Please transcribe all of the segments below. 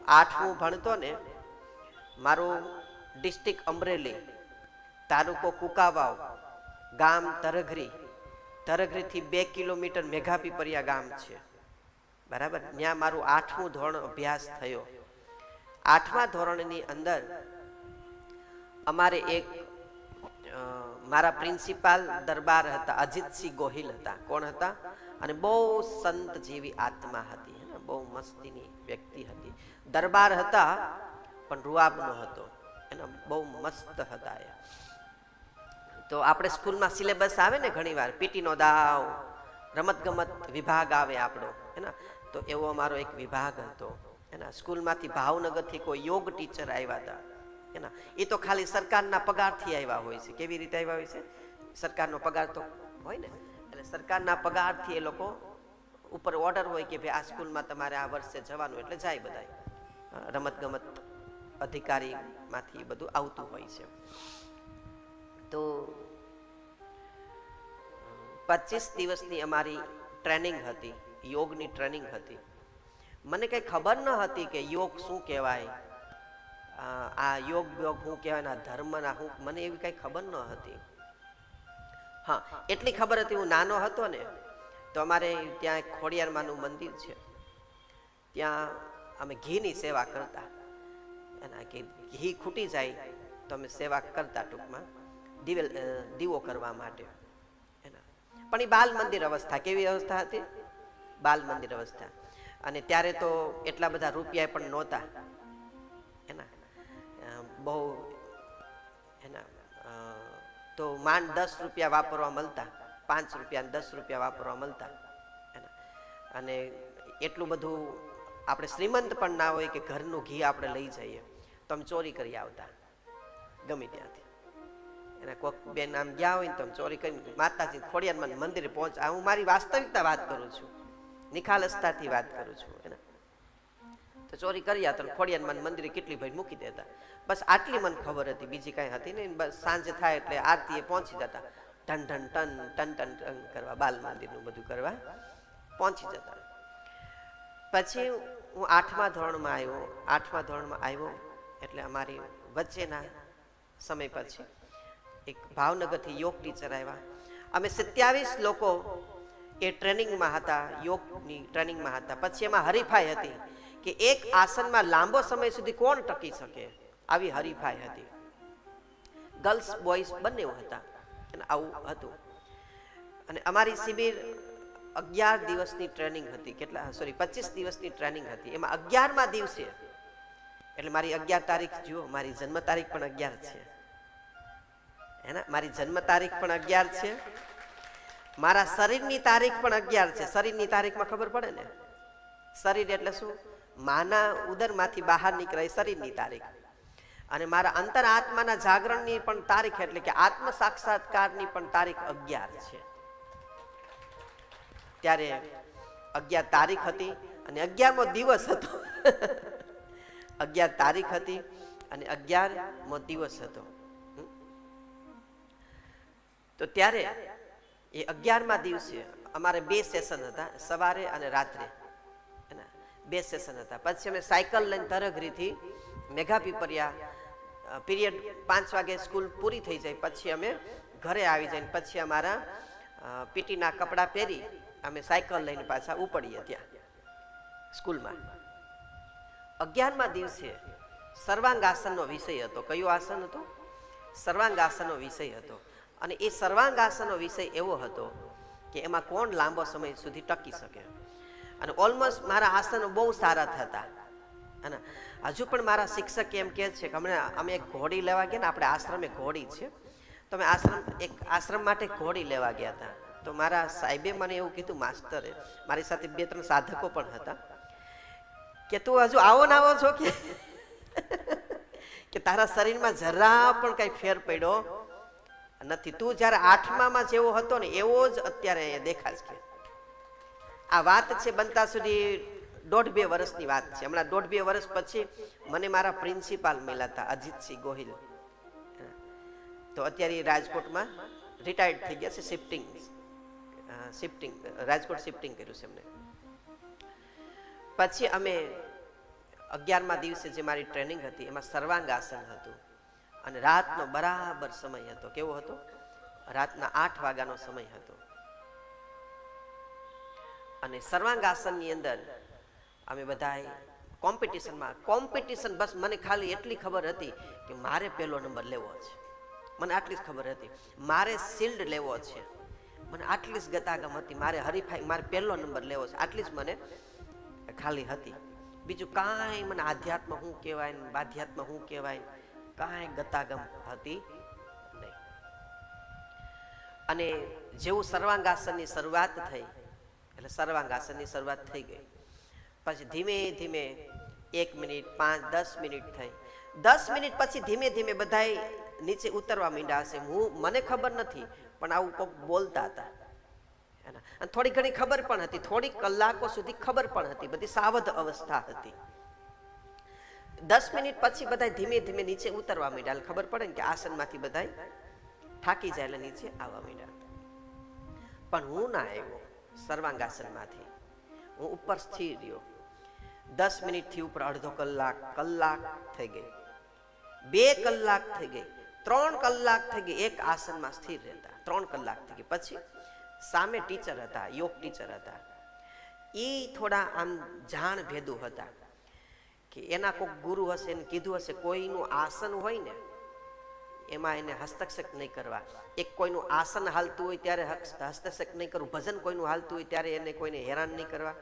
8મું ભણતો ને, મારું ડિસ્ટ્રિક્ટ અમરેલી, તાલુકો કુકાવાવ, ગામ તરઘરી, તરઘરીથી 2 કિલોમીટર મેઘાપીપરિયા ગામ છે, બરાબર. ત્યાં મારું 8મું ધોરણ અભ્યાસ થયો. 8મા ધોરણની અંદર અમારે એક મારા પ્રિન્સિપાલ દરબાર હતા, અજીતસિંહ ગોહિલ હતા. કોણ હતા? અને બહુ સંત જેવી આત્મા હતી, બહુ મસ્તીની વ્યક્તિ હતી. દરબાર હતા પણ રૂઆબનો હતો, એના બહુ મસ્ત હતા એ. તો આપણે સ્કૂલમાં સિલેબસ આવે ને ઘણી વાર, પીટીનો દાવ, રમત ગમત વિભાગ આવે આપણો, એના તો એવો અમારો એક વિભાગ હતો. એના સ્કૂલમાંથી ભાવનગરથી કોઈ યોગ ટીચર આવ્યા હતા. એના એ તો ખાલી સરકારના પગારથી આવ્યા હોય છે. કેવી રીતે આવ્યા હોય છે? સરકારનો પગાર તો હોય ને, એટલે સરકારના પગારથી એ લોકો ઉપર ઓર્ડર હોય કે ભાઈ આ સ્કૂલમાં તમારે આ વર્ષે જવાનું, એટલે જાય બધા. રમત ગમત અધિકારીમાંથી બધું આવતું હોય છે. તો 25 દિવસની અમારી ટ્રેનિંગ હતી, યોગની ટ્રેનિંગ હતી. મને કંઈ ખબર ન હતી કે યોગ શું કહેવાય, આ યોગ યોગ શું કહેવાય, આ ધર્મના શું, મને એવી કંઈ ખબર ન હતી. હા, એટલી ખબર હતી, હું નાનો હતો ને તો અમારે ત્યાં એક ખોડિયારમાંનું મંદિર છે, ત્યાં અમે ઘીની સેવા કરતા. એના કે ઘી ખૂટી જાય તો અમે સેવા કરતા, ટૂંકમાં દીવો કરવા માટે. એના પણ એ બાલ મંદિર અવસ્થા. કેવી અવસ્થા હતી? બાલ મંદિર અવસ્થા. અને ત્યારે તો એટલા બધા રૂપિયા પણ નહોતા. એના બહુ એના તો માંડ 10 રૂપિયા વાપરવા મળતા, 5 રૂપિયા 10 રૂપિયા વાપરવા મળતા. એના અને એટલું બધું આપણે શ્રીમંત પણ ના હોય કે ઘરનું ઘી આપણે લઈ જઈએ, તો અમે ચોરી કરી આવતા ગમે ત્યાંથી. એના કોઈક બેન આમ ગયા હોય ને તો અમે ચોરી કરીને માતાજી ખોડિયારમાં મંદિરે પહોંચા. હું મારી વાસ્તવિકતા વાત કરું છું, નિખાલસતાથી વાત કરું છું. એના તો ચોરી કરી આવતા, ખોડિયારમાં મંદિરે કેટલી ભાઈ મૂકી દેતા. બસ આટલી મને ખબર હતી, બીજી કાંઈ હતી નહીં. બસ સાંજે થાય એટલે આરતીએ પહોંચી જતા, ton ton ton ton ton ton કરવા, બાલ મંદિરનું બધું કરવા પહોંચી જતા. પછી હું 8મા ધોરણમાં આવ્યો. 8મા ધોરણમાં આવ્યો એટલે અમારી વચ્ચેના સમય પછી એક ભાવનગરથી યોગ ટીચર આવ્યા. અમે 27 લોકો એ ટ્રેનિંગમાં હતા, યોગની ટ્રેનિંગમાં હતા. પછી એમાં હરીફાઈ હતી કે એક આસનમાં લાંબો સમય સુધી કોણ ટકી શકે, આવી હરીફાઈ હતી. ગર્લ્સ બોયઝ બંને હતા, અને આવું હતું. અને અમારી શિબિર 11 દિવસની ટ્રેનિંગ હતી. 25 દિવસની ટ્રેનિંગ હતી. એમાં 11મા દિવસે, એટલે મારી 11 તારીખ જુઓ, મારી જન્મ તારીખ પણ 11 છે. એના મારી જન્મ તારીખ પણ 11 છે, મારા શરીરની તારીખ પણ 11 છે. શરીરની તારીખમાં ખબર પડે ને, શરીર એટલે શું? માના ઉદરમાંથી બહાર નીકળે શરીરની તારીખ. અને મારા અંતર આત્માના જાગરણની પણ તારીખ, એટલે કે આત્મ સાક્ષાત્કારની પણ તારીખ 11 છે. ત્યારે 11 તારીખ હતી અને 11મો દિવસ હતો. 11 તારીખ હતી અને 11મો દિવસ હતો. તો ત્યારે એ 11મા દિવસે અમારે 2 સેશન હતા, સવારે અને રાત્રે. 2 સેશન હતા. પછી અમે સાયકલ લઈને તરઘરીથી મેઘાપીપરિયા, પીરિયડ 5 વાગે સ્કૂલ પૂરી થઈ જાય પછી અમે ઘરે આવી જાય. પછી અમારા પીટીના કપડાં પહેરી અમે સાયકલ લઈને પાછા ઉપડીએ ત્યાં સ્કૂલમાં. 11મા દિવસે સર્વાંગાસનનો વિષય હતો. કયો આસન હતો? સર્વાંગાસનનો વિષય હતો. અને એ સર્વાંગાસનનો વિષય એવો હતો કે એમાં કોણ લાંબો સમય સુધી ટકી શકે. અને ઓલમોસ્ટ મારા આસનો બહુ સારા થતા. અને હજુ પણ મારા શિક્ષક એમ કહે છે કે હમણાં અમે એક ઘોડી લેવા ગયા ને, આપણે આશ્રમે ઘોડી છે, તો અમે આશ્રમ માટે ઘોડી લેવા ગયા હતા. તો મારા સાહેબે મને એવું કીધું, માસ્ટરે, મારી સાથે 2-3 સાધકો પણ હતા, કે તું હજુ આવો ને આવો છો કે તારા શરીરમાં જરા પણ કઈ ફેર પડ્યો નથી. તું જયારે 8મામાં જેવો હતો ને એવો જ અત્યારે દેખાશ. કે આ વાત છે બનતા સુધી 1.5-2 વર્ષની વાત છે. હમણાં 1.5-2 વર્ષ પછી મને મારા પ્રિન્સિપાલ મળ્યા હતા, અજીતસિંહ ગોહિલ. તો અત્યારે રાજકોટમાં રિટાયર્ડ થઈ ગયા છે. શિફ્ટિંગ રાજકોટ શિફ્ટિંગ કર્યું છે એમને. પછી અમે 11મા દિવસે જે મારી ટ્રેનિંગ હતી એમાં સર્વાંગાસન હતું અને રાતનો બરાબર સમય હતો. કેવો હતો? રાતના 8 વાગ્યાનો સમય હતો. અને સર્વાંગાસનની અંદર અમે બધા કોમ્પિટિશન બસ મને ખાલી એટલી ખબર હતી કે મારે પહેલો નંબર લેવો છે. મને આટલી જ ખબર હતી. મારે શિલ્ડ લેવો છે. મને આટલી જ ગતાગમ હતી. મારે હરીફાઈ, મારે પહેલો નંબર લેવો છે. આટલી જ મને ખાલી હતી. બીજું કાંઈ મને આધ્યાત્મ શું કહેવાય ને બાધ્યાત્મ શું કહેવાય કાંઈ ગતાગમ હતી નહીં. અને જેવું સર્વાંગાસનની શરૂઆત થઈ એટલે સર્વાંગાસનની શરૂઆત થઈ ગઈ. પછી ધીમે ધીમે 1 મિનિટ 5 10 મિનિટ થઈ. 10 મિનિટ પછી ધીમે ધીમે બધાય નીચે ઉતરવા માંડ્યા હશે. મને ખબર નથી પણ આવું કોક બોલતા હતા. અને થોડી ઘણી ખબર પણ હતી. થોડી કલાકો સુધી ખબર પણ હતી. બધી સાવધ અવસ્થા હતી. 10 મિનિટ પછી બધા ધીમે ધીમે નીચે ઉતરવા માંડ્યા. ખબર પડે ને કે આસનમાંથી બધા થાકી જાય એટલે નીચે આવવા માંડ્યા. પણ હું ના આવ્યો સર્વાંગાસનમાંથી. હું ઉપર સ્થિર રહ્યો. 10 મિનિટથી ઉપર અડધો કલાક થઈ ગઈ. 2 કલાક થઈ ગઈ. 3 કલાક થઈ ગઈ. એક આસનમાં સ્થિર રહેતા 3 કલાક થઈ ગઈ. પછી સામે ટીચર હતા, યોગ ટીચર હતા. એ થોડા આમ જાણ ભેદુ હતા કે એના કોઈક ગુરુ હશે એને કીધું હશે કોઈનું આસન હોય ને એમાં એને હસ્તક્ષેપ નહીં કરવા. એક કોઈનું આસન હાલતું હોય ત્યારે હસ્તક્ષેપ નહીં કરવું. ભજન કોઈનું હાલતું હોય ત્યારે એને કોઈને હેરાન નહીં કરવા,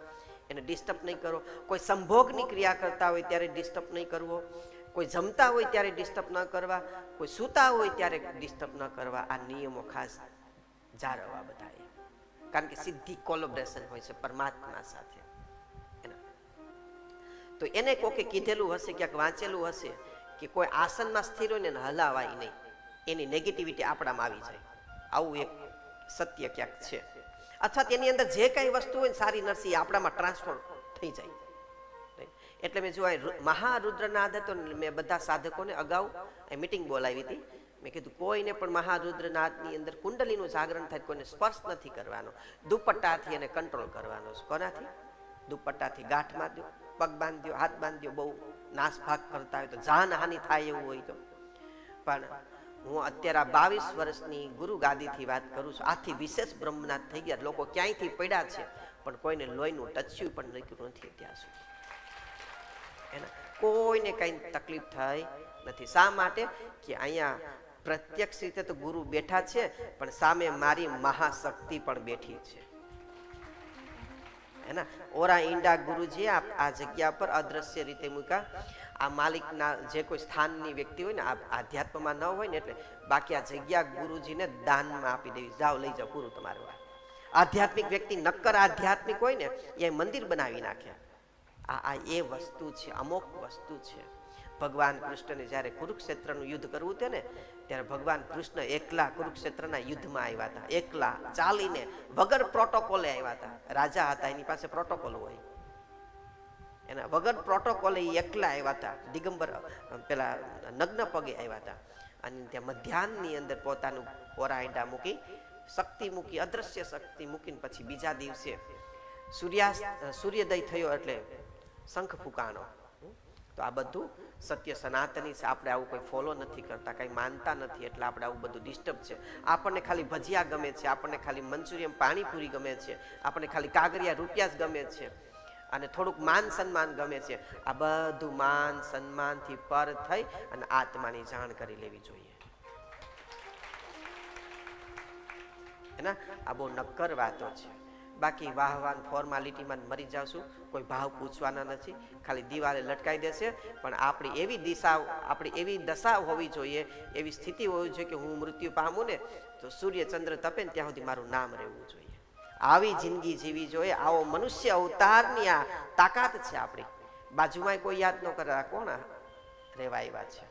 એને ડિસ્ટર્બ નહીં કરો. કોઈ સંભોગની ક્રિયા કરતા હોય ત્યારે ડિસ્ટર્બ નહીં કરવો. કોઈ જમતા હોય ત્યારે ડિસ્ટર્બ ન કરવા. કોઈ સૂતા હોય ત્યારે ડિસ્ટર્બ ન કરવા. આ નિયમો ખાસ જાળવવા બધાએ. કારણ કે સીધી કોલેબોરેશન હોય છે પરમાત્મા સાથે. તો એને કોકે કીધેલું હશે, ક્યાંક વાંચેલું હશે કે કોઈ આસનમાં સ્થિર હોય ને હલાવાય નહીં. એની નેગેટિવિટી આપણામાં આવી જાય. આવું એક સત્ય ક્યાંક છે. અથવા તેની અંદર જે કઈ વસ્તુ હોય ને સારી નરસી આપણામાં ટ્રાન્સફર થઈ જાય. એટલે મેં જો મહારુદ્રનાદ હતો ને મેં બધા સાધકોને અગાઉ મીટિંગ બોલાવી હતી. મેં કીધું કોઈને પણ મહારુદ્રનાદની અંદર કુંડલીનું જાગરણ થાય કોઈને સ્પર્શ નથી કરવાનો. દુપટ્ટાથી એને કંટ્રોલ કરવાનો છે. કોનાથી? દુપટ્ટાથી ગાંઠ મારજો, પગ બાંધ્યો, હાથ બાંધ્યો. બહુ નાસભાગ કરતા હોય તો જાનહાનિ થાય એવું હોય તો. પણ હું અત્યારે 22 વર્ષની ગુરુ ગાદીથી વાત કરું છું. આથી વિશેષ બ્રહ્મનાથ થઈ ગયા. લોકો ક્યાંયથી પડ્યા છે પણ કોઈને લોહીનું ટચ્યું પણ નીકળ્યું નથી ત્યાં સુધી. એના કોઈને કઈ તકલીફ થઈ નથી. શા માટે? કે અહીંયા પ્રત્યક્ષ રીતે તો ગુરુ બેઠા છે પણ સામે મારી મહાશક્તિ પણ બેઠી છે. એના ઓરા ઈંડા ગુરુજી આ જગ્યા પર અદ્રશ્ય રીતે મૂક્યા. આ માલિકના જે કોઈ સ્થાનની વ્યક્તિ હોય ને આધ્યાત્મમાં ન હોય ને એટલે બાકી આ જગ્યા ગુરુજીને દાનમાં આપી દેવી. જાઓ લઈ જાઓ, પૂરું તમારું. આધ્યાત્મિક વ્યક્તિ નક્કર આધ્યાત્મિક હોય ને એ મંદિર બનાવી નાખે. આ એ વસ્તુ છે, અમુક વસ્તુ છે. ભગવાન કૃષ્ણને જ્યારે કુરુક્ષેત્રનું યુદ્ધ કરવું હતું ને ત્યારે ભગવાન કૃષ્ણ એકલા કુરુક્ષેત્રના યુદ્ધમાં આવ્યા હતા. એકલા ચાલીને વગર પ્રોટોકોલે આવ્યા હતા. રાજા હતા, એની પાસે પ્રોટોકોલ હોય. એના વગર પ્રોટોકોલે એકલા આવ્યા હતા. દિગંબર પેલા નગ્ન પગે આવ્યા હતા. અને ત્યાં મધ્યાહની અંદર પોતાનું ઓરાયડા મૂકી, શક્તિ મૂકી, અદ્રશ્ય શક્તિ મૂકીને પછી બીજા દિવસે સૂર્યોદય થયો એટલે શંખ ફૂંકાણો. તો આ બધું સત્ય સનાતની છે. આપણે આવું કોઈ ફોલો નથી કરતા, કંઈ માનતા નથી, એટલે આપણે આવું બધું ડિસ્ટર્બ છે. આપણને ખાલી ભજીયા ગમે છે, આપણને ખાલી મંચુરિયન પાણીપુરી ગમે છે, આપણને ખાલી કાગરિયા રૂપિયા જ ગમે છે, અને થોડુંક માન સન્માન ગમે છે. આ બધું માન સન્માનથી પર થઈ અને આત્માની જાણ કરી લેવી જોઈએ. એના આ બહુ નક્કર વાતો છે. બાકી વાહવાન ફોર્માલિટીમાં મરી જાવશું, કોઈ ભાવ પૂછવાના નથી, ખાલી દિવાલે લટકાઈ દેશે. પણ આપણી એવી દિશા, આપણી એવી દશા હોવી જોઈએ, એવી સ્થિતિ હોવી જોઈએ કે હું મૃત્યુ પામું ને તો સૂર્ય ચંદ્ર તપે ને ત્યાં સુધી મારું નામ રહેવું જોઈએ. આવી જિંદગી જીવી જોઈએ. આવો મનુષ્ય અવતારની આ તાકાત છે આપણી. બાજુમાં કોઈ યાદ ન કરે આ કોણ રહેવા આવ્યા છે.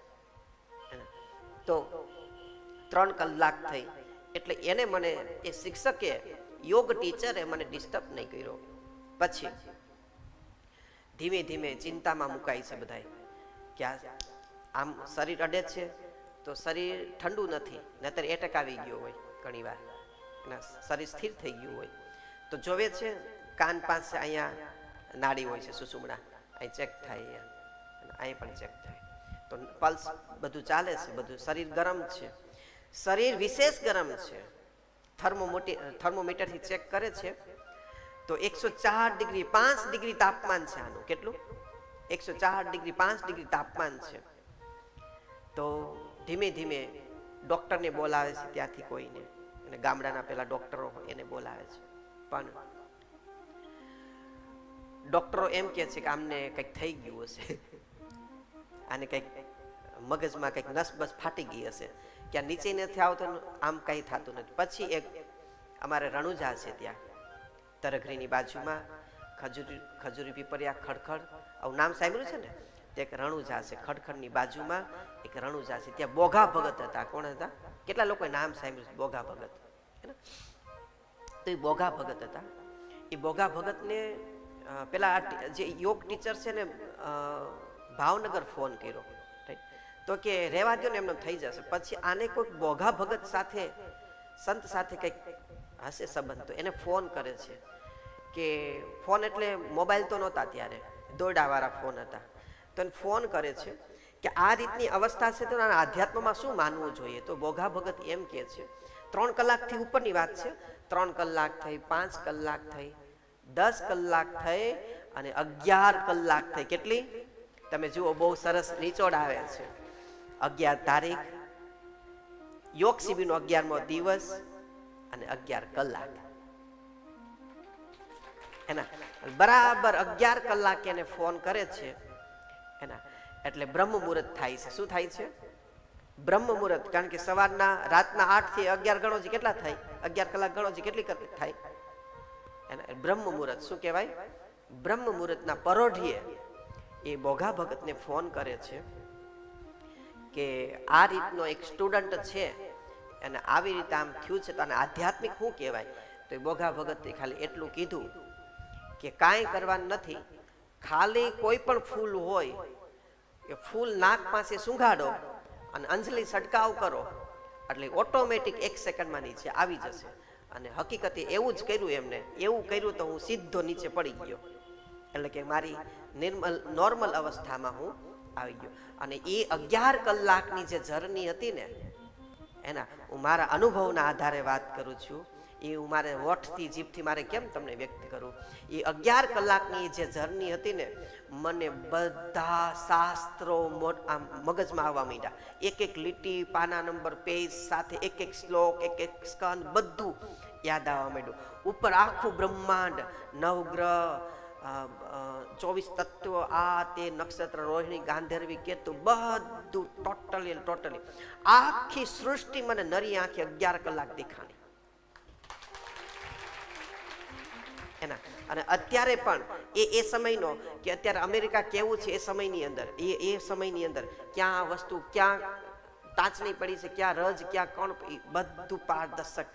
તો 3 કલાક થઈ એટલે એને મને એ શિક્ષકે, યોગ ટીચરે મને ડિસ્ટર્બ નહીં કર્યો. પછી ધીમે ધીમે ચિંતામાં મુકાય છે બધાય કે આમ શરીર અડે છે તો શરીર ઠંડુ નથી, નહીતર એટક આવી ગયો હોય ઘણી વાર, શરીર સ્થિર થઈ ગયું હોય તો જોવે છે કાન પાસે અહીંયા નાડી હોય છે, સુષુમ્ના અહીં ચેક થાય. અને અહીં પણ ચેક થાય. તો પલ્સ બધું ચાલે છે, બધું શરીર ગરમ છે, શરીર વિશેષ ગરમ છે. થર્મોમીટરથી ચેક કરે છે તો 104 ડિગ્રી 5 ડિગ્રી તાપમાન છે આનું. કેટલું? 104 ડિગ્રી 5 ડિગ્રી તાપમાન છે. તો ધીમે ધીમે ડોક્ટરને બોલાવે છે ત્યાંથી કોઈને, અને ગામડાના પેલા ડોક્ટરો હોય એને બોલાવે છે. પણ ડોક્ટરો એમ કહે છે કે આમને કંઈક થઈ ગયું હશે, આને કંઈક મગજમાં કંઈક નસ બસ ફાટી ગઈ હશે, ક્યાં નીચે નથી આવતો, આમ કંઈ થતું નથી. પછી એક અમારે રણુજા છે ત્યાં તરઘરીની બાજુમાં ખજૂરી પીપરિયા ખડખડ, આવું નામ સાંભળ્યું છે ને? તે એક રણુજા છે, ખડખડની બાજુમાં એક રણુજા છે. ત્યાં બોઘા ભગત હતા. કોણ હતા? કેટલા લોકોએ નામ સાંભળ્યું છે? બોઘા ભગત. તો એ બોઘા ભગત હતા. એ બોઘા ભગતને પેલા જે યોગ ટીચર છે ને ભાવનગર ફોન કર્યો, તો કે રહેવા દો ને, એમને થઈ જશે. પછી આને કોઈક બોઘા ભગત સાથે, સંત સાથે કંઈક હશે સંબંધ, તો એને ફોન કરે છે કે ફોન એટલે મોબાઈલ તો નહોતા ત્યારે, દોરડાવાળા ફોન હતા. તો એને ફોન કરે છે કે આ રીતની અવસ્થા છે તો આધ્યાત્મમાં શું માનવું જોઈએ. તો બોઘા ભગત એમ કહે છે 3 કલાકથી ઉપરની વાત છે, 3 કલાક થઈ, 5 કલાક થઈ, 10 કલાક થઈ અને 11 કલાક થઈ. કેટલી? તમે જુઓ, બહુ સરસ નીચોડ આવે છે. 11 તારીખ, યોગ શિબિરનો 11મો દિવસ અને 11 કલાક. એના બરાબર 11 કલાકે એને ફોન કરે છે એના, એટલે બ્રહ્મ મુહૂર્ત થાય છે. શું થાય છે? બ્રહ્મ મુહૂર્ત. કારણ કે સવારના રાતના 8 થી 11 ગણો છે, કેટલા થાય? 11 કલાક ગણો છે, કેટલી થાય? એના બ્રહ્મ મુહૂર્ત શું કહેવાય? બ્રહ્મ મુહૂર્તના પરોઢીએ એ બોઘા ભગતને ફોન કરે છે કે આ રીતનો એક સ્ટુડન્ટ છે અને આવી રીતે આમ થયું છે, તો આને આધ્યાત્મિક શું કહેવાય? તો એ બોઘા ભગતે ખાલી એટલું કીધું કે કાંઈ કરવાનું નથી, ખાલી કોઈ પણ ફૂલ હોય એ ફૂલ નાક પાસે સૂંઘાડો અને અંજલિ છંટકાવ કરો એટલે ઓટોમેટિક 1 સેકન્ડમાં નીચે આવી જશે. અને હકીકતે એવું જ કર્યું એમને. એવું કર્યું તો હું સીધો નીચે પડી ગયો, એટલે કે મારી નોર્મલ અવસ્થામાં હું આવી ગયો. અને એ 11 કલાકની જે જર્ની હતી ને, એના હું મારા અનુભવના આધારે વાત કરું છું. એ હું મારે હોઠથી જીભથી મારે કેમ તમને વ્યક્ત કરું? એ 11 કલાકની જે જર્ની હતી ને, મને બધા શાસ્ત્રો મગજમાં આવવા માંડ્યા. એક એક લીટી, પાના નંબર, પેજ સાથે એક એક શ્લોક, એક એક સ્કંદ, બધું યાદ આવવા માંડ્યું. ઉપર આખું બ્રહ્માંડ, નવગ્રહ, 24 તત્વો, આ તે નક્ષત્ર, રોહિણી, ગાંધર્વી, કેતુ, બધું ટોટલી આખી સૃષ્ટિ મને નરી આંખે 11 કલાક દેખાણી. એના અને અત્યારે પણ એ સમયનો, કે અત્યારે અમેરિકા કેવું છે એ સમયની અંદર, એ સમયની અંદર ક્યાં વસ્તુ, ક્યાં ટાંચણી પડી છે, ક્યાં રજ, ક્યાં કોણ, બધું પારદર્શક.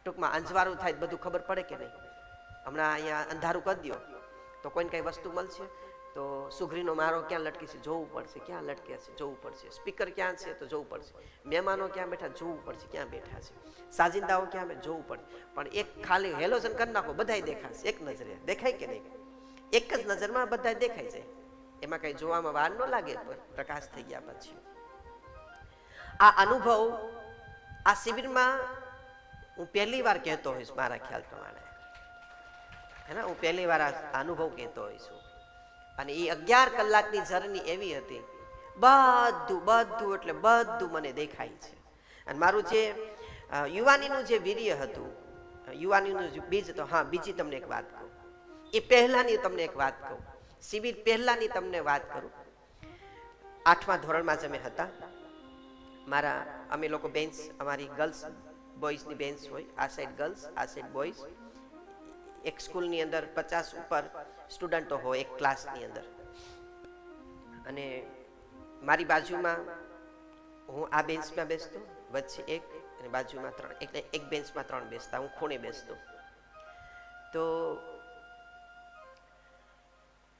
ટૂંકમાં અંજવાળું થાય બધું ખબર પડે કે નહીં? હમણાં અહીંયા અંધારું કરી દો તો કોઈને કઈ વસ્તુ મળશે તો સુઘરીનો મારો ક્યાં લટકે છે જોવું પડશે, ક્યાં લટકે છે જોવું પડશે, સ્પીકર ક્યાં છે તો જોવું પડશે, મહેમાનો ક્યાં બેઠા જોવું પડશે, ક્યાં બેઠા છે, સાજિંદાઓ ક્યાં જોવું પડે. પણ એક ખાલી હેલોજન કરી નાખો, બધાય દેખાશે. એક નજરે દેખાય કે નહીં? એક જ નજરમાં બધા દેખાઈ જાય. એમાં કઈ જોવામાં વાર ન લાગે પ્રકાશ થઈ ગયા પછી. આ અનુભવ આ શિબિરમાં હું પહેલી વાર કહેતો હોઈશ મારા ખ્યાલ પ્રમાણે, હે ને? હું પહેલી વાર આ અનુભવ કહેતો હોઈશું. અને એ 11 કલાકની જર્ની એવી હતી, બધું એટલે બધું મને દેખાય છે. અને મારું જે યુવાનીનું જે વીર્ય હતું, યુવાનીનું બીજ તો, હા, બીજી તમને એક વાત કહું. એ પહેલાની તમને એક વાત કહું, શિબિર પહેલાની તમને વાત કરું. 8મા ધોરણમાં જ અમે હતા. અમે લોકો બેન્ચ, અમારી ગર્લ્સ બોયઝની બેન્ચ હોય, આ સાઈડ ગર્લ્સ, આ સાઈડ બોયઝ. એક સ્કૂલની અંદર 50 ઉપર સ્ટુડન્ટો હોય એક ક્લાસની અંદર. અને મારી બાજુમાં હું આ બેન્ચમાં બેસતો, વચ્ચે એક, અને બાજુમાં 3, એટલે એક બેન્ચમાં 3 બેસતા, હું ખૂણે બેસતો. તો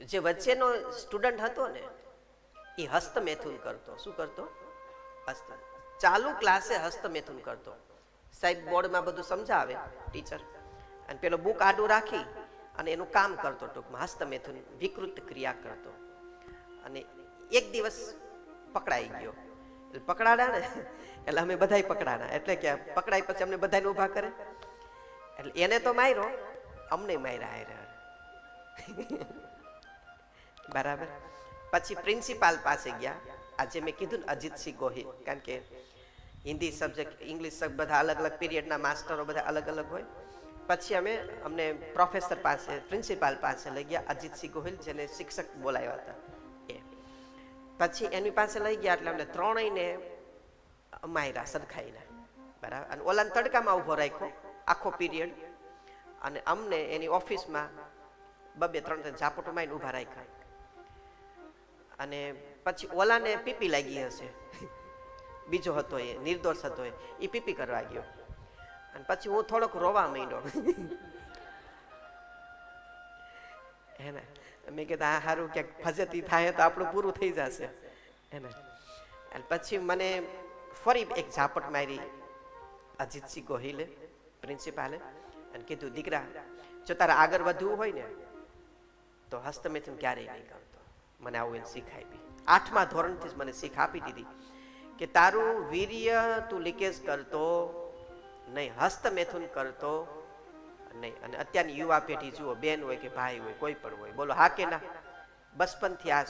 જે વચ્ચેનો સ્ટુડન્ટ હતો ને, એ હસ્તમેથુન કરતો. શું કરતો? ચાલુ ક્લાસે હસ્તમેથુન કરતો. સાહેબ બોર્ડમાં બધું સમજાવે ટીચર, અને પેલો બુક આડું રાખી અને એનું કામ કરતો, ટૂંકમાં હસ્તમેથુન વિકૃત ક્રિયા કરતો. અને એક દિવસ પકડાઈ ગયો. એટલે પકડાડા ને એટલે અમે બધાય પકડાણા. એટલે કે પકડાઈ પછી અમને બધાને ઊભા કરે. એટલે એને તો માર્યો, અમને માર્યા. બરાબર. પછી પ્રિન્સિપાલ પાસે ગયા. આજે મેં કીધું ને અજીતસિંહ ગોહિલ, કારણ કે હિન્દી સબ્જેક્ટ, ઇંગ્લિશ બધા અલગ અલગ પીરિયડના માસ્ટરો બધા અલગ અલગ હોય. પછી અમને પ્રોફેસર પાસે, પ્રિન્સિપાલ પાસે લઈ ગયા, અજીતસિંહ ગોહિલ, જેને શિક્ષક બોલાવ્યા હતા એ. પછી એની પાસે લઈ ગયા એટલે અમને ત્રણેયને માર્યા સરખાઈને. બરાબર. અને ઓલાને તડકામાં ઊભો રાખ્યો આખો પીરિયડ, અને અમને એની ઓફિસમાં 2-3 ઝાપટો મારીને ઊભા રાખ્યા. અને પછી ઓલાને પીપી લાગી હશે, બીજો હતો એ નિર્દોષ હતો એ પીપી કરવા ગયો. અને પછી હું થોડોક રોવા માંડ્યો. હે ને, મેં કીધું આ સારું ક્યાંક ફજેતી થાય તો આપણું પૂરું થઈ જશે. હે ને, અને પછી મને ફરી એક ઝાપટ મારી અજીતસિંહ ગોહિલે, પ્રિન્સિપાલે, અને કીધું દીકરા, જો તારે આગળ વધવું હોય ને તો હસ્તમેથુન ક્યારેય નહીં કરતો. મને આવું એને શીખ આપી. 8મા ધોરણથી જ મને શીખ આપી દીધી કે તારું વીર્ય તું લીકેજ કરતો નહીં, હસ્તમેથુન કરતો નહીં. અને અત્યારની યુવા પેઢી જુઓ, બેન હોય કે ભાઈ હોય, કોઈ પણ હોય, બોલો હા કે ના? બચપનથી આ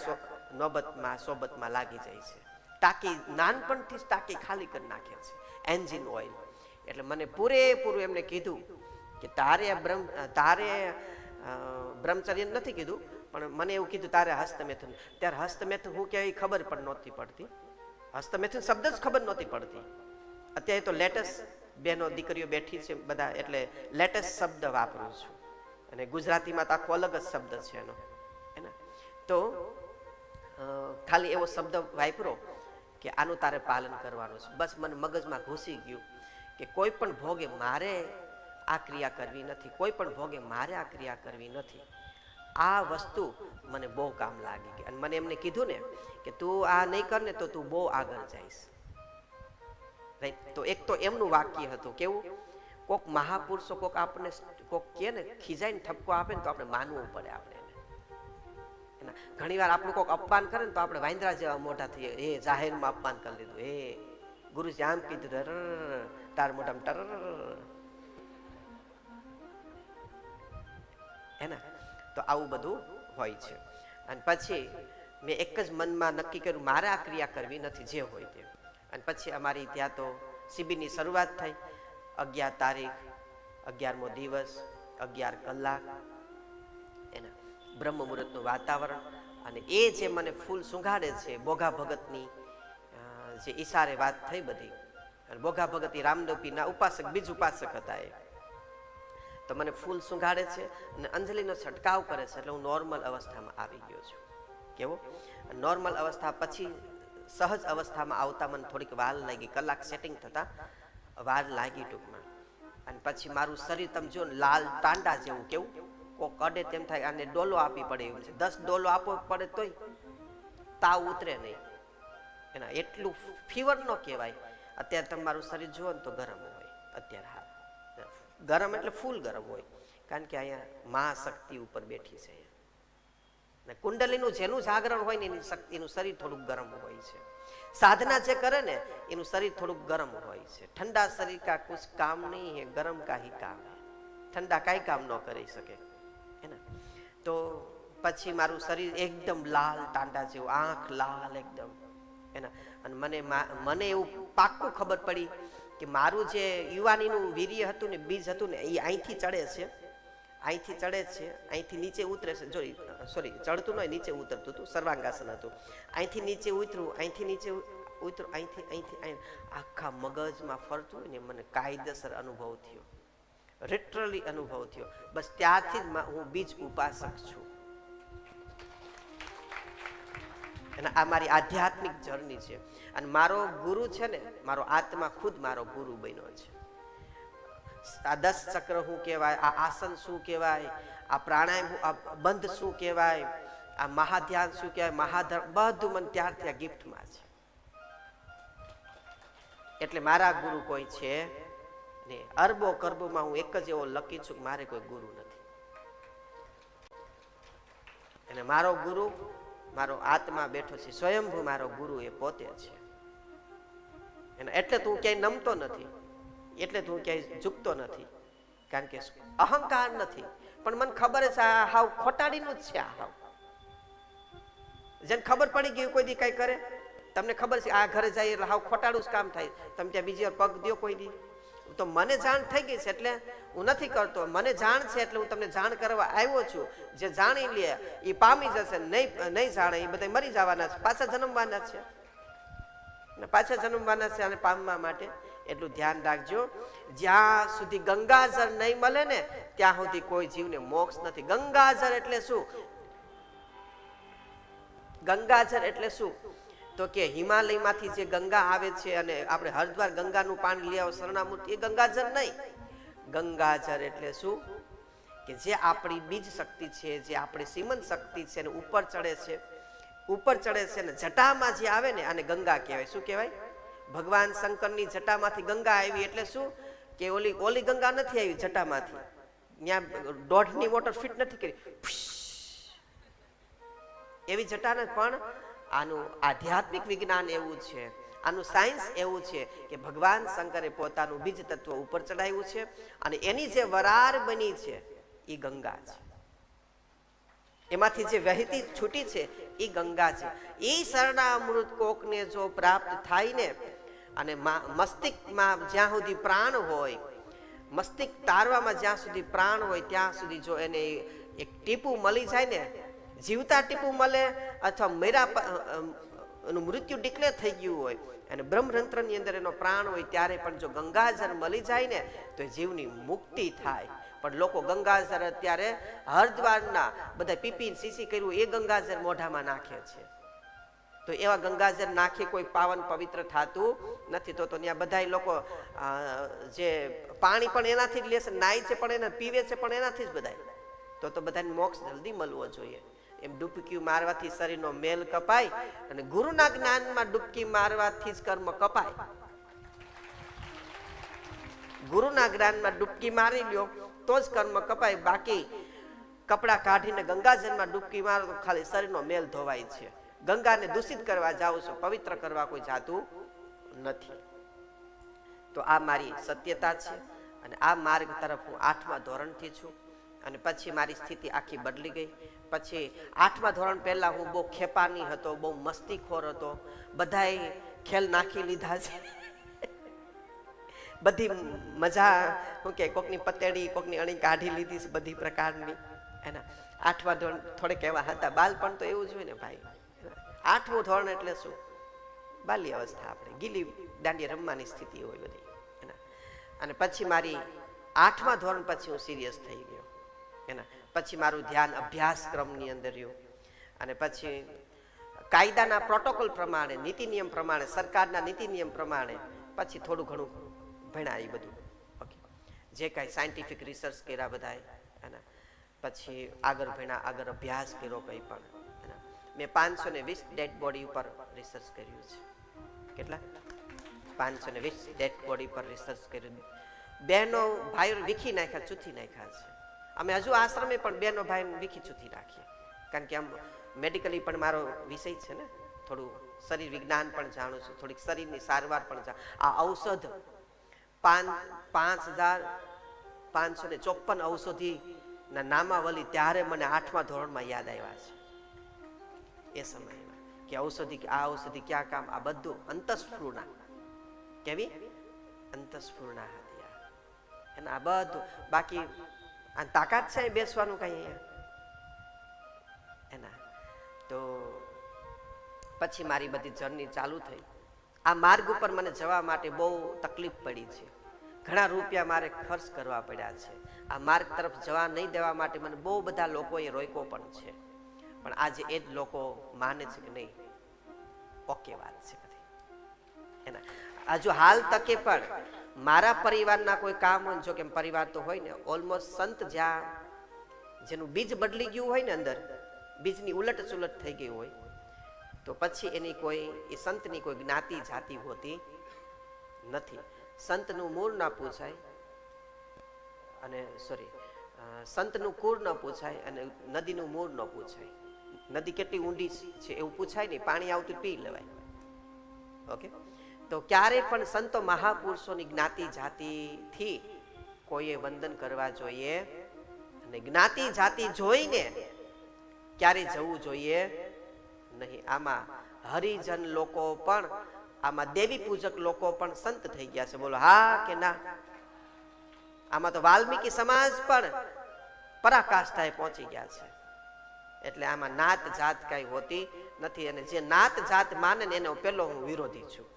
નોબતમાં સોબતમાં લાગી જાય છે. ટાંકી નાનપણથી જ ટાંકી ખાલી કરી નાખે છે, એન્જિન ઓઇલ. એટલે મને પૂરેપૂરું એમને કીધું કે તારે બ્રહ્મચર્ય નથી કીધું, પણ મને એવું કીધું તારે હસ્તમેથુન. ત્યારે હસ્તમેથુન હું ક્યાંય ખબર પણ નહોતી પડતી. હસ્તમેથુન શબ્દ જ ખબર નહોતી પડતી. અત્યારે તો લેટેસ્ટ બહેનો દીકરીઓ બેઠી છે બધા, એટલે લેટેસ્ટ શબ્દ વાપરું છું. અને ગુજરાતીમાં તો આખો અલગ જ શબ્દ છે એનો. હે ને, તો ખાલી એવો શબ્દ વાપરો કે આનું તારે પાલન કરવાનું છે. બસ મને મગજમાં ઘૂસી ગયું કે કોઈ પણ ભોગે મારે આ ક્રિયા કરવી નથી, કોઈ પણ ભોગે મારે આ ક્રિયા કરવી નથી. આ વસ્તુ મને બહુ કામ લાગી ગઈ. અને મને એમને કીધું ને કે તું આ નહીં કર ને તો તું બહુ આગળ જઈશ. રાઈટ. તો એક તો એમનું વાક્ય હતું, કેવું, કોક મહાપુરુષો કોક આપણને કોક કહે ને, ખીજાઈને ઠપકો આપે ને તો આપણે માનવું પડે. આપણે એને ઘણી વાર આપણું કોક અપમાન કરે ને તો આપણે વાંદરા જેવા મોઢા થઈએ, એ જાહેરમાં અપમાન કરી લીધું, એ ગુરુજી આમ કીધું, તાર મોઢામાં ટર. હે ને, તો આવું બધું હોય છે. અને પછી મેં એક જ મનમાં નક્કી કર્યું, મારે આ ક્રિયા કરવી નથી, જે હોય તે. અને પછી અમારી ત્યાં તો શિબિરની શરૂઆત થઈ. 11 તારીખ, 11મો દિવસ, 11 કલાક, એના બ્રહ્મ મુહૂર્તનું વાતાવરણ. અને એ જે મને ફૂલ સુંઘાડે છે, બોઘા ભગતની જે ઈશારે વાત થઈ બધી. અને બોઘા ભગત એ રામદેવપીરના ઉપાસક, બીજ ઉપાસક હતા એ. તો મને ફૂલ સુંઘાડે છે અને અંજલિનો છંટકાવ કરે છે. એટલે હું નોર્મલ અવસ્થામાં આવી ગયો છું. કેવો નોર્મલ અવસ્થા. પછી સહજ અવસ્થામાં આવતા મને થોડીક વાર લાગી, કલાક સેટિંગ થતા વાર લાગી ટૂંકમાં. અને પછી મારું શરીર તમે જો લાલ ટાંડા જેવું, કેવું કોક અડે તેમ થાય, આને ડોલો આપી પડે એવું છે. 10 ડોલો આપવો પડે તોય તાવ ઉતરે નહીં. એના એટલું ફીવર ન કહેવાય. અત્યારે તમારું શરીર જુઓ ને તો ગરમ હોય. અત્યારે હા ગરમ એટલે ફૂલ ગરમ હોય, કારણ કે અહીંયા મહાશક્તિ ઉપર બેઠી છે. ને કુંડલીનું જેનું જાગરણ હોય ને એની શક્તિનું શરીર થોડુંક ગરમ હોય છે. સાધના જે કરે ને એનું શરીર થોડુંક ગરમ હોય છે. ઠંડા શરીર કા કુછ કામ નહીં હે, ગરમ કા હી કામ હે. ઠંડા કાંઈ કામ ન કરી શકે. હે ને, તો પછી મારું શરીર એકદમ લાલ ટાંડા જેવું, આંખ લાલ એકદમ. એના અને મને એવું પાક્કું ખબર પડી કે મારું જે યુવાનીનું વીર્ય હતું ને, બીજ હતું ને, એ અહીંથી ચડે છે, અહીંથી ચડે છે, અહીંથી નીચે ઉતરે છે. સોરી ચડતું નહીં, નીચે ઉતરતું હતું, સર્વાંગાસન હતું. અહીંથી નીચે ઉતરું, અહીંથી નીચે ઉતરું, અહીંથી આખા મગજમાં ફરતું હોય ને, મને કાયદેસર અનુભવ થયો, લિટરલી અનુભવ થયો. બસ ત્યારથી જ હું બીજ ઉપાસક છું. અને આ મારી આધ્યાત્મિક જર્ની છે. અને મારો ગુરુ છે ને, મારો આત્મા ખુદ મારો ગુરુ બન્યો છે. આ 10 ચક્ર શું કહેવાય, આ આસન શું કહેવાય, આ પ્રાણાયામ, આ બંધ શું કહેવાય, આ મહાધ્યાન શું કહેવાય, મહાધર્મ, બધું મને ત્યારથી આ ગિફ્ટમાં છે. એટલે મારા ગુરુ કોઈ છે ને. અરબો કરબોમાં હું એક જ એવો લકી છું કે મારે કોઈ ગુરુ નથી. અને મારો ગુરુ મારો આત્મા બેઠો છે, સ્વયંભૂ મારો ગુરુ એ પોતે છે. એટલે તું ક્યાંય નમતો નથી, એટલે તું ક્યાંય ઝૂકતો નથી, કારણ કે અહંકાર નથી. પણ મને ખબર છે આ હાવ ખોટાડીનું જ છે. આ હાવ જેને ખબર પડી ગઈ કોઈ દી કઈ કરે, તમને ખબર છે આ ઘરે જાય એટલે હાવ ખોટાડું જ કામ થાય. તમે ત્યાં બીજી વાર પગ દો કોઈ દી. તો મને જાણ થઈ ગઈ છે એટલે હું નથી કરતો. મને જાણ છે એટલે હું તમને જાણ કરવા આવ્યો છું. જે જાણી લે એ પામી જશે, નહીં જાણે એ બધા મરી જવાના છે, પાછા જન્મવાના છે, પાછા જન્મવાના છે. અને પામવા માટે એટલું ધ્યાન રાખજો, જ્યાં સુધી ગંગાજળ નહીં મળે ને ત્યાં સુધી કોઈ જીવને મોક્ષ નથી. ગંગાજળ એટલે શું? ગંગાજળ એટલે શું? તો કે હિમાલયમાંથી જે ગંગા આવે છે અને આપણે હરિદ્વાર ગંગાનું પાણી લઈ આવો શરણામૂર્તિ, એ ગંગાજળ નહીં. ગંગાજળ એટલે શું? કે જે આપણી બીજ શક્તિ છે, જે આપણી સીમન શક્તિ છે, એને ઉપર ચડે છે, ઉપર ચડે છે ને જટામાં જે આવે ને આને ગંગા કહેવાય. શું કહેવાય? ભગવાન શંકરની જટામાંથી ગંગા આવી એટલે શું? કે ઓલી ગંગા નથી આવી જટામાંથી, ત્યાં 1.5 મોટર ફિટ નથી કરી એવી જટા ને. પણ આનું આધ્યાત્મિક વિજ્ઞાન એવું છે, આનું સાયન્સ એવું છે કે ભગવાન શંકરે પોતાનું બીજ તત્વ ઉપર ચડાવ્યું છે અને એની જે વરાર બની છે એ ગંગા છે. એમાંથી જે વહેતી છૂટી છે એ ગંગા છે. એ શરણામૃત કોકને જો પ્રાપ્ત થાય ને, અને મસ્તિષ્કમાં જ્યાં સુધી પ્રાણ હોય, મસ્તિષ્ક તારવામાં જ્યાં સુધી પ્રાણ હોય ત્યાં સુધી જો એને એક ટીપું મળી જાય ને, જીવતા ટીપું મળે અથવા એનું મૃત્યુ ડિક્લેર થઈ ગયું હોય અને બ્રહ્મરંત્રની અંદર એનો પ્રાણ હોય ત્યારે પણ જો ગંગાજળ મળી જાય ને તો જીવની મુક્તિ થાય. પણ લોકો ગંગાજળ અત્યારે હરિદ્વારના બધા પીપી સીસી કર્યું એ ગંગાજળ મોઢામાં નાખે છે. તો એવા ગંગાજળ નાખી કોઈ પાવન પવિત્ર થતું નથી. તો ત્યાં બધા લોકો જે પાણી પણ એનાથી જ લેશે, નાય છે પણ એને પીવે છે પણ એનાથી જ બધા. તો બધાને મોક્ષ જલ્દી મળવો જોઈએ. એમ ડૂબકી મારવાથી શરીરનો મેલ કપાય અને ગુરુના જ્ઞાનમાં ડૂબકી મારવાથી જ કર્મ કપાય. ગુરુના જ્ઞાનમાં ડૂબકી મારી લ્યો તો જ કર્મ કપાય. બાકી કપડા કાઢીને ગંગાજળમાં ડૂબકી મારો તો ખાલી શરીરનો મેલ ધોવાય છે. ગંગાને દૂષિત કરવા જાવ છો, પવિત્ર કરવા કોઈ જાતું નથી. તો આ મારી સત્યતા છે અને આ માર્ગ તરફ હું 8મા ધોરણથી છું. અને પછી મારી સ્થિતિ આખી બદલી ગઈ. પછી 8મા ધોરણ પહેલા હું બહુ ખેપાની હતો, બહુ મસ્તીખોર હતો. બધાએ ખેલ નાખી લીધા છે, બધી મજા શું કે કોકની પતેડી કોકની અણી કાઢી લીધી છે બધી પ્રકારની. એના 8મા ધોરણ થોડેક એવા હતા. બાલપણ તો એવું જ હોય ને ભાઈ. 8મું ધોરણ એટલે શું? બાલ્ય અવસ્થા, આપણે ગીલી દાંડિયા રમવાની સ્થિતિ હોય બધી. અને પછી મારી 8મા ધોરણ પછી હું સિરિયસ થઈ ગયો. એના પછી મારું ધ્યાન અભ્યાસક્રમની અંદર રહ્યું. અને પછી કાયદાના પ્રોટોકોલ પ્રમાણે, નીતિ નિયમ પ્રમાણે, સરકારના નીતિ નિયમ પ્રમાણે પછી થોડું ઘણું ભણ્યા એ બધું. ઓકે, જે કાંઈ સાયન્ટિફિક રિસર્ચ કર્યા બધાએ. એના પછી આગળ ભણ્યા, આગળ અભ્યાસ કર્યો કંઈ પણ. મેં 520 ડેડ બોડી ઉપર રિસર્ચ કર્યું છે. કેટલા? 520 ડેડ બોડી પર રિસર્ચ કર્યું. બહેનો ભાઈઓ વીખી નાખ્યા, ચૂથી નાખ્યા છે. અમે હજુ આશ્રમે પણ બહેનો ભાઈ વીખી ચૂથી રાખીએ, કારણ કે આમ મેડિકલી પણ મારો વિષય છે ને, થોડું શરીર વિજ્ઞાન પણ જાણું છું, થોડીક શરીરની સારવાર પણ જાણું. આ ઔષધ 5554 ઔષધિના નામાવલી ત્યારે મને 8મા ધોરણમાં યાદ આવ્યા છે. એ સમયમાં કે ઔષધિ, આ ઔષધિ ક્યાં કામ, આ બધું અંતસ્ફૂર્ણા. કેવી અંતસ્ફૂર્ણા હતી એના આ બધું. બાકી આ તાકાત છે બેસવાનું કઈ અહીંયા એના. તો પછી મારી બધી જર્ની ચાલુ થઈ. આ માર્ગ ઉપર મને જવા માટે બહુ તકલીફ પડી છે. ઘણા રૂપિયા મારે ખર્ચ કરવા પડ્યા છે. આ માર્ગ તરફ જવા નહીં દેવા માટે મને બહુ બધા લોકોએ રોક્યો પણ છે. પણ આજે એ જ લોકો માને છે કે નહીં, ઓકે વાત છે બધી એના. હજુ હાલ તકે પણ મારા પરિવારના કોઈ કામ હોય, જો કે પરિવાર તો હોય ને, ઓલમોસ્ટ સંત જ્યાં જેનું બીજ બદલી ગયું હોય ને, અંદર બીજની ઉલટ ચુલટ થઈ ગઈ હોય, તો પછી એની કોઈ, એ સંતની કોઈ જ્ઞાતિ જાતિ હોતી નથી. સંતનું મૂળ ના પૂછાય અને સંતનું કુળ ન પૂછાય અને નદીનું મૂળ ન પૂછાય. નદી કેટલી ઊંડી છે એવું પૂછાય નહીં, પાણી આવતું પી લેવાય. ઓકે, તો ક્યારે પણ સંતો મહાપુરુષોની જ્ઞાતિ જાતિથી કોઈએ વંદન કરવા જોઈએ અને જ્ઞાતિ જાતિ જોઈને ક્યારે જવું જોઈએ નહીં. આમાં હરિજન લોકો પણ, આમાં દેવી પૂજક લોકો પણ સંત થઈ ગયા છે. બોલો હા કે ના? આમાં તો વાલ્મીકી સમાજ પણ પરાકાષ્ઠાએ પહોંચી ગયા છે. એટલે આમાં નાત જાત કઈ હોતી નથી, અને જે નાત જાત માને ને એનો પેલો હું વિરોધી છું.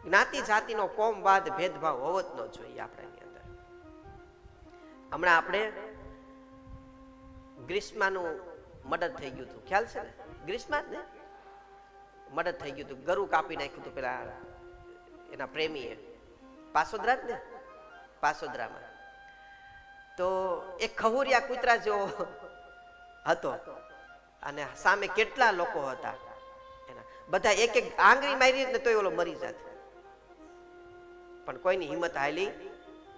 જ્ઞાતિ જાતિનો કોમવાદ ભેદભાવ હોવો જ ન જોઈએ આપણાની અંદર. હમણાં આપણે ગ્રીષ્માનું મર્ડર થઈ ગયું હતું, ખ્યાલ છે ને? ગ્રીષ્મા જ ને મર્ડર થઈ ગયું હતું, ગરુ કાપી નાખ્યું હતું પેલા એના પ્રેમીએ, પાસોદરા જ ને, પાસોદરામાં. તો એક ખહુરિયા કૂતરા જેવો હતો અને સામે કેટલા લોકો હતા, એના બધા એક એક આંગળી મારી ને તોય ઓલો મરી જાત, પણ કોઈની હિંમત હાલી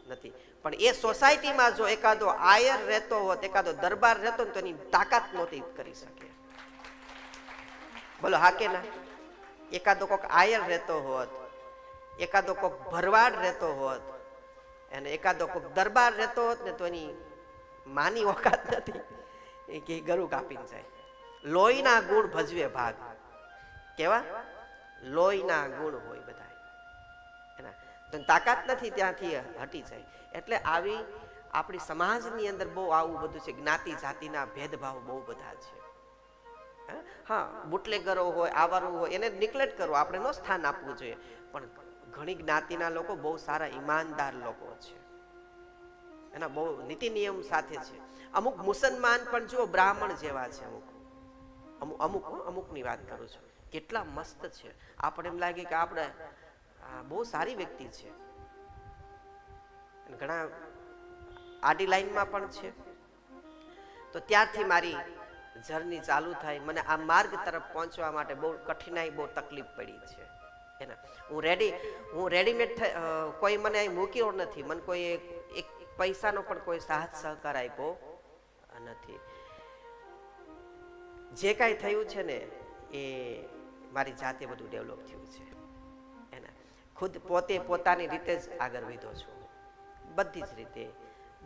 નથી. પણ એ સોસાયટીમાં જો એકાદો આયર રહેતો હોત, એકાદો દરબાર રહેતો તો એની તાકાત નહોતી કરી શકે. બોલો હા કે ના? એકાદો કોક આયર રહેતો હોત, એકાદો કોક ભરવાડ રહેતો હોત અને એકાદો કોક દરબાર રહેતો હોત ને તો એની માની ઓકાત નથી એ કે ગરુ કાપીને જાય. લોહીના ગુણ ભજવે ભાગ. કેવા લોહીના ગુણ હોય બધા એના, તો તાકાત નથી ત્યાંથી હટી જાય. એટલે આવી આપણી સમાજની અંદર બહુ આવું બધું છે, જ્ઞાતિ જાતિના ભેદભાવ બહુ બધા છે. હા, બુટલેગરો હોય, આવારો હોય, એને નિગ્લેક્ટ કરવો, આપણે નો સ્થાન આપવું જોઈએ. પણ ઘણી જ્ઞાતિના લોકો બહુ સારા ઈમાનદાર લોકો છે, એના બહુ નીતિ નિયમ સાથે છે. અમુક મુસલમાન પણ જુઓ બ્રાહ્મણ જેવા છે, અમુકની વાત કરું છું, કેટલા મસ્ત છે. આપણે એમ લાગે કે આપણે બહુ સારી વ્યક્તિ છે. ઘણા આડી લાઈનમાં પણ છે. તો ત્યારથી મારી જર્ની ચાલુ થાય. મને આ માર્ગ તરફ પહોંચવા માટે બહુ કઠિનાઈ, બહુ તકલીફ પડી છે એના. હું રેડીમેડ કોઈ મને અહીં મૂક્યો નથી, મને કોઈ એક પૈસાનો પણ કોઈ સાથ સહકાર આપ્યો નથી. જે કાંઈ થયું છે ને એ મારી જાતે બધું ડેવલપ થયું છે એના. ખુદ પોતે પોતાની રીતે જ આગળ વધ્યો છું, બધી જ રીતે,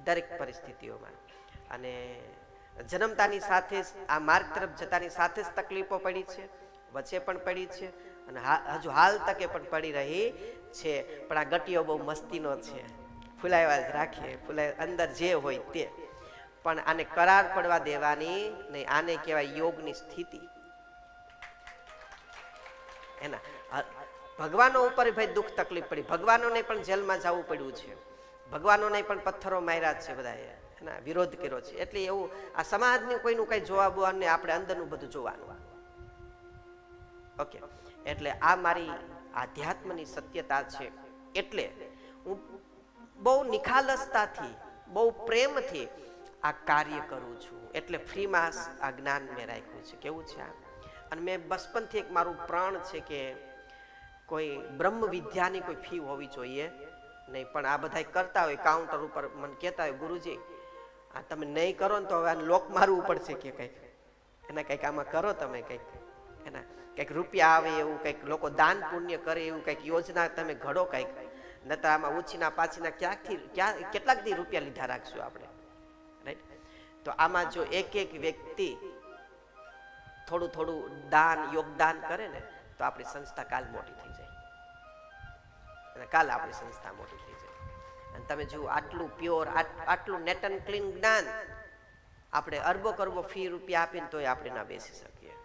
દરેક પરિસ્થિતિઓમાં. અને જન્મતાની સાથે જ આ માર્ગ તરફ જતાની સાથે જ તકલીફો પડી છે, વચ્ચે પણ પડી છે અને હજુ હાલ તકે પણ પડી રહી છે. પણ આ ગટીઓ બહુ મસ્તીનો છે, ફૂલાવ્યા જ રાખે, ફૂલાય અંદર જે હોય તે. પણ આને કરાર પડવા દેવાની નહીં. આને કહેવાય યોગની સ્થિતિ એના. ભગવાનો ઉપર ભાઈ દુઃખ તકલીફ પડી, ભગવાનોને પણ જેલમાં જવું પડ્યું છે, ભગવાનોને પણ પથ્થરો માર્યા છે બધાએ, એના વિરોધ કર્યો છે. એટલે એવું આ સમાજનું કોઈનું કઈ જોવાનું ને આપણે અંદરનું બધું જોવાનું. ઓકે, એટલે આ મારી આધ્યાત્મની સત્યતા છે. એટલે હું બહુ નિખાલસતાથી, બહુ પ્રેમથી આ કાર્ય કરું છું. એટલે ફ્રીમાં આ જ્ઞાન મેં રાખ્યું છે. કેવું છે આ? અને મેં બચપનથી એક મારું પ્રાણ છે કે કોઈ બ્રહ્મ વિદ્યાની કોઈ ફી હોવી જોઈએ નહીં. પણ આ બધા કરતા હોય કાઉન્ટર ઉપર, મને કહેતા હોય ગુરુજી આ તમે નહીં કરો ને તો હવે લોક મારવું પડશે કે કંઈક એના, કંઈક આમાં કરો તમે, કંઈક એના કંઈક રૂપિયા આવે એવું, કંઈક લોકો દાન પુણ્ય કરે એવું કંઈક યોજના તમે ઘડો કંઈક, નતર આમાં ઉછીના પાછીના કેટલાક દી રૂપિયા લીધા રાખશું આપણે, રાઈટ? તો આમાં જો એક એક વ્યક્તિ થોડું થોડું દાન, યોગદાન કરે ને તો આપણી સંસ્થા કાલ મોટી થઈ જાય, અને કાલ આપણી સંસ્થા મોટી થઈ જાય. અને તમે જુઓ આટલું પ્યોર, આટલું નેટ એન્ડ ક્લીન જ્ઞાન આપણે અરબો કરબો ફી રૂપિયા આપીને તોય આપણે ના બેસી શકીએ.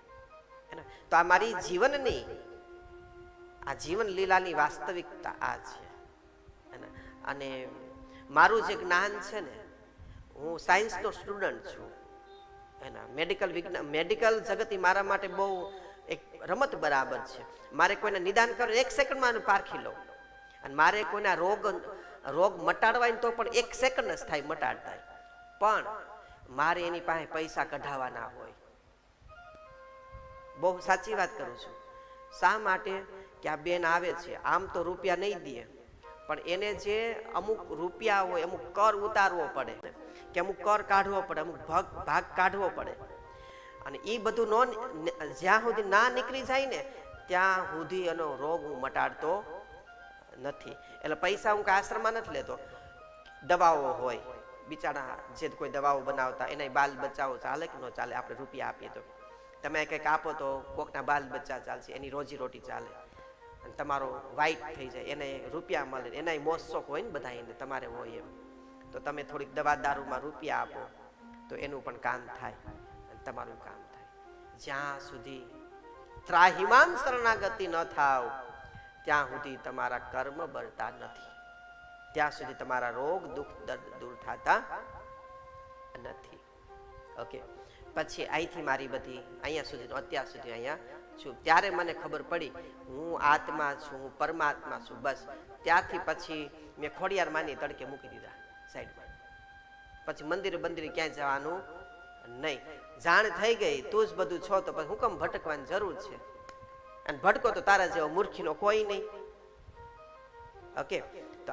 તો આ મારી જીવનની, આ જીવન લીલાની વાસ્તવિકતા આ છે. અને મારું જે જ્ઞાન છે ને, હું સાયન્સનો સ્ટુડન્ટ છું એના. મેડિકલ વિજ્ઞાન, મેડિકલ જગત મારા માટે બહુ એક રમત બરાબર છે. મારે કોઈને નિદાન કરો 1 સેકન્ડમાં પારખી લઉં, અને મારે કોઈના રોગ મટાડવા તો પણ 1 સેકન્ડ જ થાય મટાડતા. પણ મારે એની પાસે પૈસા કઢાવવાના હોય. બહુ સાચી વાત કરું છું. શા માટે? કે આ બેન આવે છે, આમ તો રૂપિયા નહીં દે, પણ એને જે અમુક રૂપિયા હોય, અમુક કર ઉતારવો પડે, કે અમુક કર કાઢવો પડે, અમુક ભાગ કાઢવો પડે. અને એ બધું જ્યાં સુધી ના નીકળી જાય ને ત્યાં સુધી એનો રોગ હું મટાડતો નથી. એટલે પૈસા હું કાંઈ આશ્રમમાં નથી લેતો. દવાઓ હોય, બિચારા જે કોઈ દવાઓ બનાવતા એના બાલ બચ્ચાઓ ચાલે કે ન ચાલે, આપણે રૂપિયા આપીએ તો તમે કંઈક આપો તો કોકના બાલ બચ્ચા ચાલશે, એની રોજી રોટી ચાલે. અને તમારો વાઇટ થઈ જાય એને રૂપિયા મળે, એના મોજ શોખ હોય ને બધા એને તમારે હોય એમ, તો તમે થોડીક દવા દારૂમાં રૂપિયા આપો તો એનું પણ કામ થાય અને તમારું કામ થાય. જ્યાં સુધી ત્રાહિમામ શરણાગતિ ન થાવ ત્યાં સુધી તમારા કર્મ બળતા નથી, ત્યાં સુધી તમારા રોગ દુઃખ દર્દ દૂર થતા નથી. ઓકે, પછી અહીંથી મારી બધી અહીંયા સુધી અત્યાર સુધી અહીંયા છું. ત્યારે મને ખબર પડી હું આત્મા છું, હું પરમાત્મા છું. બસ ત્યારથી પછી મેં ખોડિયાર માની તડકે મૂકી દીધા સાઈડમાં. પછી મંદિરે બંદિરે ક્યાંય જવાનું નહીં. જાણ થઈ ગઈ તું જ બધું છો તો પછી હુકમ ભટકવાની જરૂર છે, અને ભટકો તો તારા જેવો મૂર્ખીનો કોઈ નહીં. ઓકે, તો